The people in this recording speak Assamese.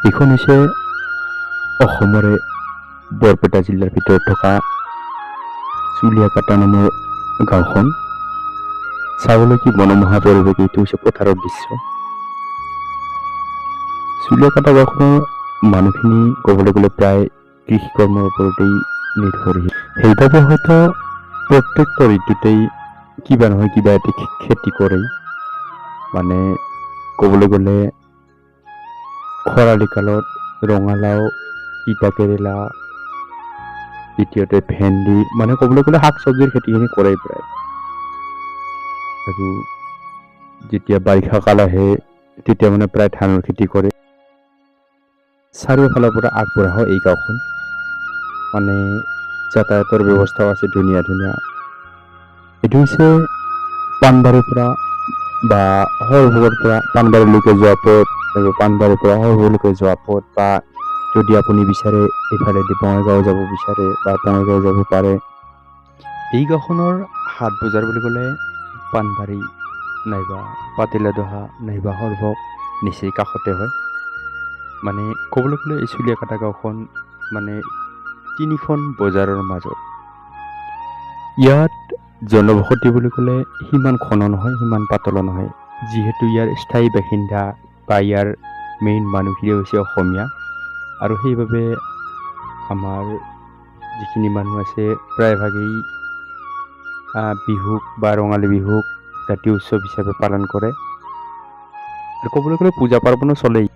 এইখন হৈছে অসমৰে বৰপেটা জিলাৰ ভিতৰত থকা চুলিয়াকাটা নামৰ গাঁওখন। চাবলৈ কি মনোমোহা পৰিৱেশ। এইটো হৈছে পথাৰৰ দৃশ্য। চুলিয়াকাটা গাঁওখনৰ মানুহখিনি ক'বলৈ গ'লে প্ৰায় কৃষি কৰ্মৰ ওপৰতেই নিৰ্ভৰশীল। সেইবাবে হয়তো প্ৰত্যেকটো ঋতুতেই কিবা নহয় কিবা এটি খেতি কৰে। মানে ক'বলৈ গ'লে খৰালি কালত ৰঙালাও, তিতা কেৰেলা, দ্বিতীয়তে ভেন্দি, মানে ক'বলৈ গ'লে শাক চব্জিৰ খেতিখিনি কৰে প্ৰায়। আৰু যেতিয়া বাৰিষা কাল আহে তেতিয়া মানে প্ৰায় ধানৰ খেতি কৰে। চাৰিওফালৰ পৰা আগবঢ়া হয় এই গাঁওখন। মানে যাতায়াতৰ ব্যৱস্থাও আছে ধুনীয়া ধুনীয়া। এইটো হৈছে পাণবাৰীৰ পৰা বা সৰভোগৰ পৰা পাণবাৰীলৈকে যোৱা পথ, আৰু পাণবাৰীৰ পৰা সৰভোগলৈকে যোৱা পথ, বা যদি আপুনি বিচাৰে এইফালেদি বঙাইগাঁও যাব বিচাৰে বা বঙাইগাঁও যাব পাৰে। এই গাঁওখনৰ হাট বজাৰ বুলি ক'লে পাণবাৰী নাইবা পাতিলাদহা নাইবা সৰভোগ নিচেই কাষতে হয়। মানে ক'বলৈ গ'লে এই চুলিয়াকাটা গাঁওখন মানে তিনিখন বজাৰৰ মাজত। ইয়াত জনবসতি বুলি ক'লে সিমান ঘন নহয়, সিমান পাতলো নহয়। যিহেতু ইয়াৰ স্থায়ী বাসিন্দা বা ইয়াৰ মেইন মানুহখিনি হৈছে অসমীয়া, আৰু সেইবাবে আমাৰ যিখিনি মানুহ আছে প্ৰায়ভাগেই বিহুক বা ৰঙালী বিহুক জাতীয় উৎসৱ হিচাপে পালন কৰে। আৰু ক'বলৈ গ'লে পূজা পাৰ্বণো চলেই।